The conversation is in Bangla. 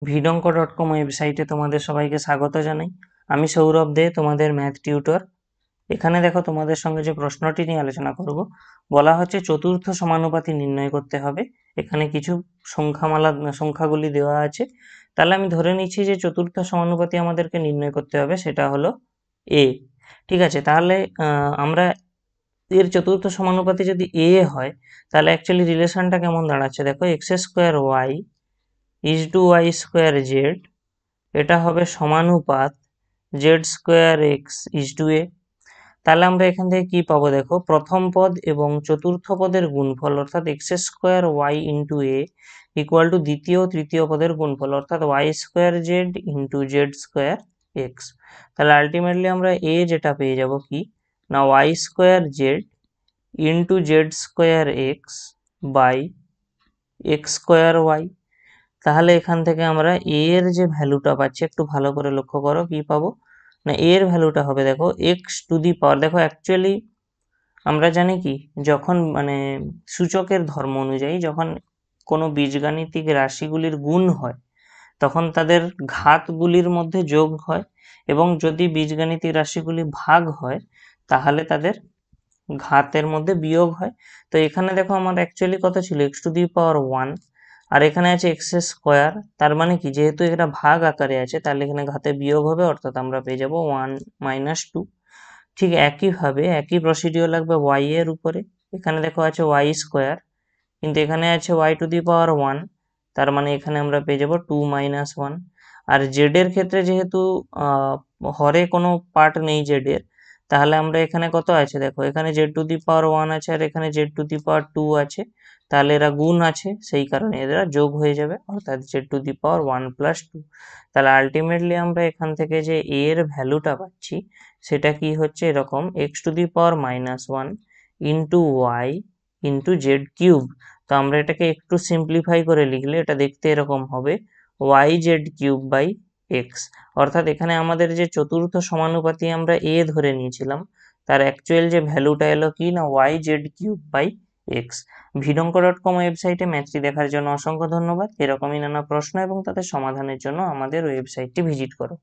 vidonko.com ওয়েবসাইটে তোমাদের সবাইকে স্বাগত জানাই। আমি সৌরভ দে, তোমাদের ম্যাথ টিউটর। এখানে দেখো তোমাদের সঙ্গে যে প্রশ্নটি নিয়ে আলোচনা করব, বলা হচ্ছে চতুর্থ সমানুপাতি নির্ণয় করতে হবে। এখানে কিছু সংখ্যাগুলি দেওয়া আছে। তাহলে আমি ধরে নিচ্ছি যে চতুর্থ সমানুপাতি আমাদেরকে নির্ণয় করতে হবে, সেটা হলো এ। ঠিক আছে, তাহলে আমরা এর চতুর্থ সমানুপাতি যদি এ হয়, তাহলে অ্যাকচুয়ালি রিলেশনটা কেমন দাঁড়াচ্ছে দেখো, x square y is to y square z, এটা হবে সমানুপাত z square x is to a. তাহলে আমরা এখান থেকে কি পাবো দেখো, প্রথম পদ এবং চতুর্থ পদের গুণফল অর্থাৎ x square y into a equal to দ্বিতীয় ও তৃতীয় পদের গুণফল অর্থাৎ y square z into z square x. তাহলে আলটিমেটলি আমরা এ যেটা পেয়ে যাব কি না, y square z into z square x by x square y. তাহলে এখান থেকে আমরা এ এর যে ভ্যালুটা পাচ্ছি, একটু ভালো করে লক্ষ্য করো কি পাবো না, এ এর ভ্যালুটা হবে দেখো এক্স টু দি পাওয়ার, দেখো অ্যাকচুয়ালি আমরা জানি কি, যখন মানে সূচকের ধর্ম অনুযায়ী যখন কোনো বীজগাণিতিক রাশিগুলির গুণ হয়, তখন তাদের ঘাতগুলির মধ্যে যোগ হয়, এবং যদি বীজগাণিতিক রাশিগুলি ভাগ হয় তাহলে তাদের ঘাতের মধ্যে বিয়োগ হয়। তো এখানে দেখো আমার অ্যাকচুয়ালি কত ছিল, x to the power one, আর এখানে আছে এক্স স্কোয়ার। তার মানে কি, যেহেতু এটা ভাগ আকারে আছে, তাহলে এখানে ঘাতে বিয়োগ হবে, অর্থাৎ আমরা পেয়ে যাবো ওয়ান মাইনাস টু। ঠিক একইভাবে একই প্রসিডিওর লাগবে ওয়াই এর উপরে। এখানে দেখো আছে ওয়াই স্কোয়ার, কিন্তু এখানে আছে y to the power one, তার মানে এখানে আমরা পেয়ে যাবো টু মাইনাস ওয়ান। আর জেড এর ক্ষেত্রে যেহেতু হরে কোনো পার্ট নেই জেড এর, তাহলে আমরা এখানে কত আছে দেখো, এখানে z to the power one আছে আর এখানে z to the power two আছে, তাহলে এরা গুণ আছে, সেই কারণে এরা যোগ হয়ে যাবে, অর্থাৎ z to the power one plus two. তাহলে আলটিমেটলি আমরা এখান থেকে যে এ এর ভ্যালুটা পাচ্ছি, সেটা কি হচ্ছে এরকম, x to the power minus one into y into z cube. তো আমরা এটাকে একটু সিম্পলিফাই করে লিখলে এটা দেখতে এরকম হবে y z cube by x. অর্থাৎ এখানে আমাদের যে চতুর্থ সমানুপাতি আমরা এ ধরে নিয়েছিলাম, তার অ্যাকচুয়াল যে ভ্যালুটা এলো কি না, y z cube by x. vidonko.com ওয়েবসাইটে ম্যাথটি দেখার জন্য অসংখ্য ধন্যবাদ। এরকমই নানা প্রশ্ন এবং তাদের সমাধানের জন্য আমাদের ওয়েবসাইটটি ভিজিট করো।